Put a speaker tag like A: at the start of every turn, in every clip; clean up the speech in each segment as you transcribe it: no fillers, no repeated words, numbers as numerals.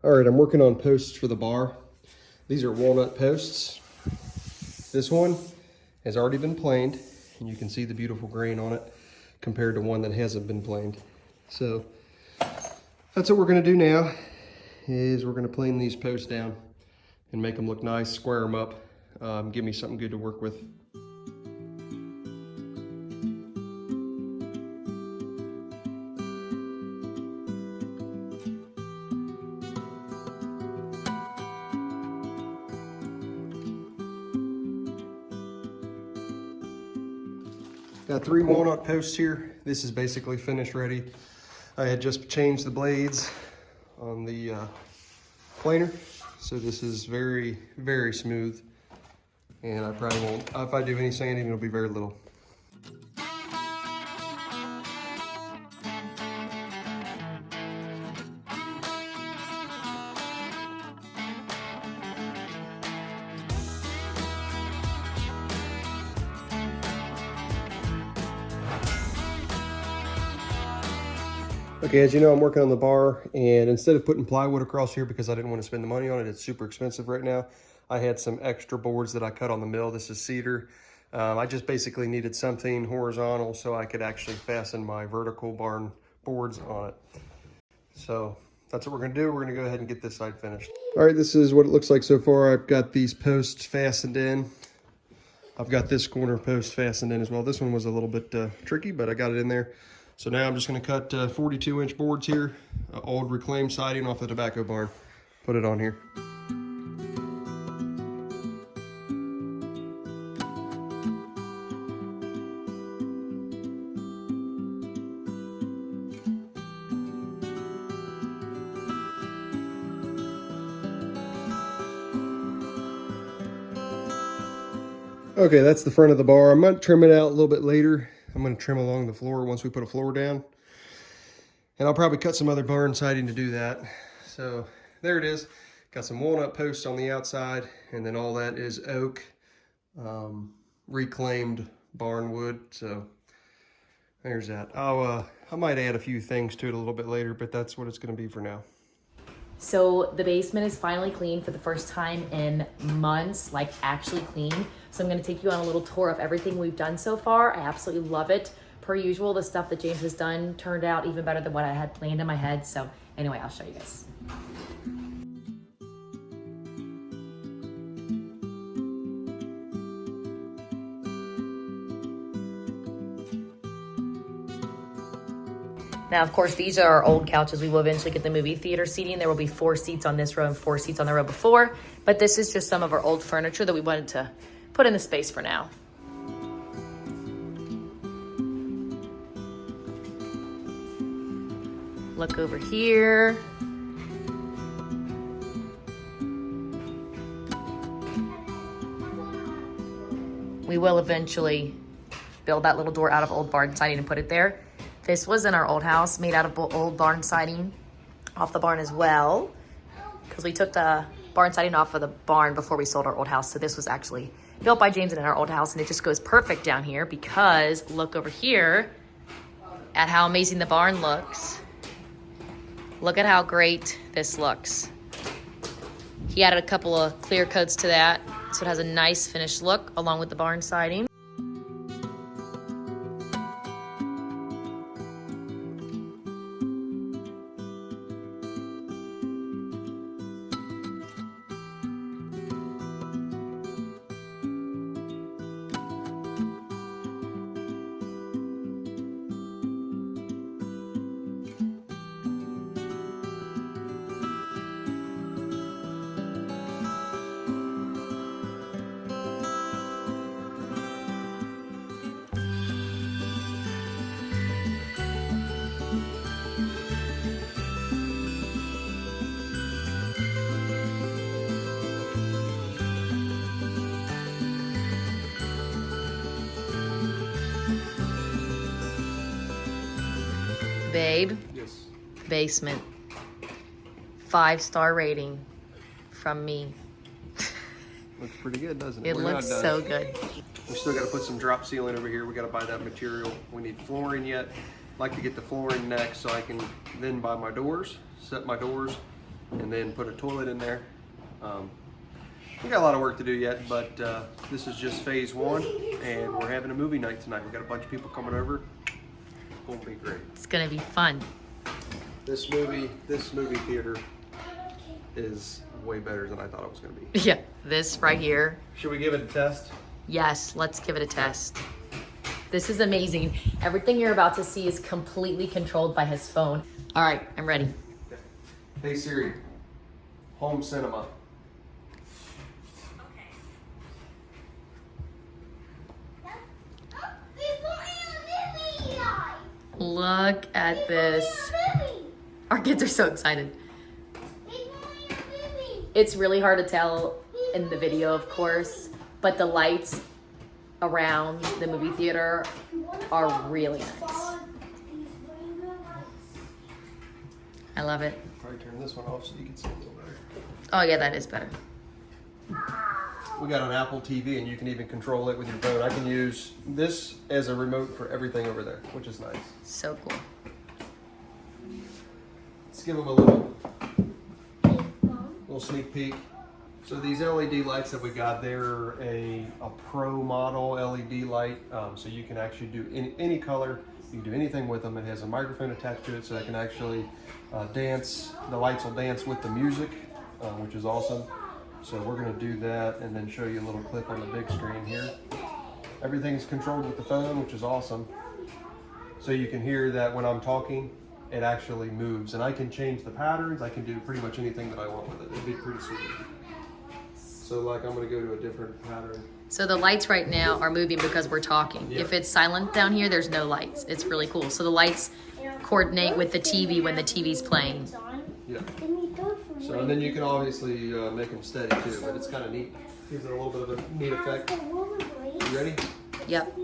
A: All right, I'm working on posts for the bar. These are walnut posts. This one has already been planed, and you can see the beautiful grain on it compared to one that hasn't been planed. So that's what we're gonna do now, is we're gonna plane these posts down and make them look nice, square them up, give me something good to work with. Got 3 walnut posts here. This is basically finished ready. I had just changed the blades on the planer, so this is very, very smooth. And I probably won't, if I do any sanding, it'll be very little. Okay, as you know, I'm working on the bar, and instead of putting plywood across here because I didn't want to spend the money on it, it's super expensive right now, I had some extra boards that I cut on the mill. This is cedar. I just basically needed something horizontal so I could actually fasten my vertical barn boards on it. So that's what we're gonna do. We're gonna go ahead and get this side finished. All right, this is what it looks like so far. I've got these posts fastened in. I've got this corner post fastened in as well. This one was a little bit tricky, but I got it in there. So now I'm just gonna cut 42-inch boards here, old reclaimed siding off the tobacco barn, put it on here. Okay, that's the front of the bar. I might trim it out a little bit later. I'm going to trim along the floor once we put a floor down. And I'll probably cut some other barn siding to do that. So there it is. Got some walnut posts on the outside, and then all that is oak, reclaimed barn wood. So there's that. I might add a few things to it a little bit later, but that's what it's going to be for now.
B: So the basement is finally clean for the first time in months, like actually clean. So I'm gonna take you on a little tour of everything we've done so far. I absolutely love it. Per usual, the stuff that James has done turned out even better than what I had planned in my head. So anyway, I'll show you guys. Now, of course, these are our old couches. We will eventually get the movie theater seating. There will be 4 seats on this row and 4 seats on the row before. But this is just some of our old furniture that we wanted to put in the space for now. Look over here. We will eventually build that little door out of old barn siding and put it there. This was in our old house, made out of old barn siding off the barn as well, because we took the barn siding off of the barn before we sold our old house. So this was actually built by James and in our old house, and it just goes perfect down here because look over here at how amazing the barn looks. Look at how great this looks. He added a couple of clear coats to that, so it has a nice finished look along with the barn siding. Babe,
A: Yes.
B: basement, 5-star rating from me.
A: Looks pretty good, doesn't it?
B: It looks so good.
A: We still got to put some drop ceiling over here. We got to buy that material. We need flooring yet. Like to get the flooring next so I can then buy my doors, set my doors, and then put a toilet in there. We got a lot of work to do yet, but this is just phase one, and we're having a movie night tonight. We got a bunch of people coming over. It's gonna be great.
B: It's gonna be fun.
A: This movie theater is way better than I thought it was gonna be.
B: Yeah, this right here.
A: Should we give it a test?
B: Yes, let's give it a test. This is amazing. Everything you're about to see is completely controlled by his phone. All right, I'm ready.
A: Hey Siri, home cinema.
B: Look at this. Our kids are so excited. It's really hard to tell in the video, of course, but the lights around the movie theater are really nice. I love it.
A: Probably turn this one off so you can see a little better.
B: Oh yeah, that is better.
A: We got an Apple TV, and you can even control it with your phone. I can use this as a remote for everything over there, which is nice.
B: So cool.
A: Let's give them a little sneak peek. So these LED lights that we got, they're a pro model LED light, so you can actually do any color. You can do anything with them. It has a microphone attached to it, so they can actually dance. The lights will dance with the music, which is awesome. So we're gonna do that and then show you a little clip on the big screen here. Everything's controlled with the phone, which is awesome. So you can hear that when I'm talking, it actually moves. And I can change the patterns. I can do pretty much anything that I want with it. It'd be pretty sweet. So like I'm gonna go to a different pattern.
B: So the lights right now are moving because we're talking.
A: Yeah.
B: If it's silent down here, there's no lights. It's really cool. So the lights coordinate with the TV when the TV's playing.
A: Yeah. So and then you can obviously make them steady too, but it's kind of neat. Gives it a little bit of a neat effect. You ready?
B: Yep.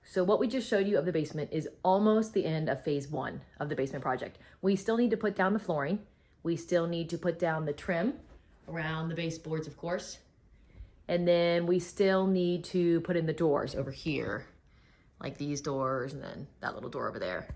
B: So what we just showed you of the basement is almost the end of phase one of the basement project. We still need to put down the flooring. We still need to put down the trim around the baseboards, of course. And then we still need to put in the doors over here, like these doors and then that little door over there.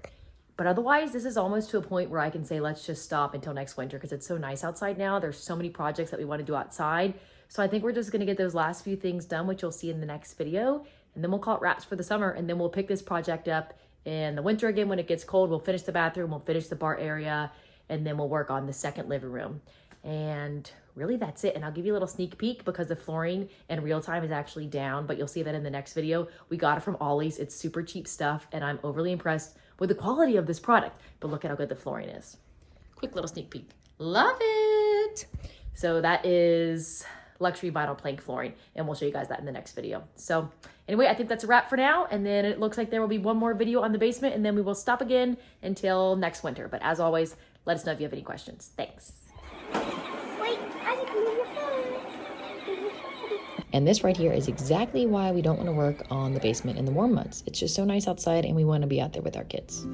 B: But otherwise, this is almost to a point where I can say, let's just stop until next winter because it's so nice outside now. There's so many projects that we want to do outside. So I think we're just going to get those last few things done, which you'll see in the next video. And then we'll call it wraps for the summer. And then we'll pick this project up in the winter again when it gets cold. We'll finish the bathroom, we'll finish the bar area, and then we'll work on the second living room. And really that's it. And I'll give you a little sneak peek because the flooring in real time is actually down, but you'll see that in the next video. We got it from Ollie's. It's super cheap stuff, and I'm overly impressed with the quality of this product. But look at how good the flooring is. Quick little sneak peek. Love it. So that is luxury vinyl plank flooring, and we'll show you guys that in the next video. So anyway, I think that's a wrap for now, and then it looks like there will be one more video on the basement, and then we will stop again until next winter. But as always, let us know if you have any questions. Thanks.
C: Wait, I can move your phone.
B: And this right here is exactly why we don't want to work on the basement in the warm months. It's just so nice outside, and we want to be out there with our kids.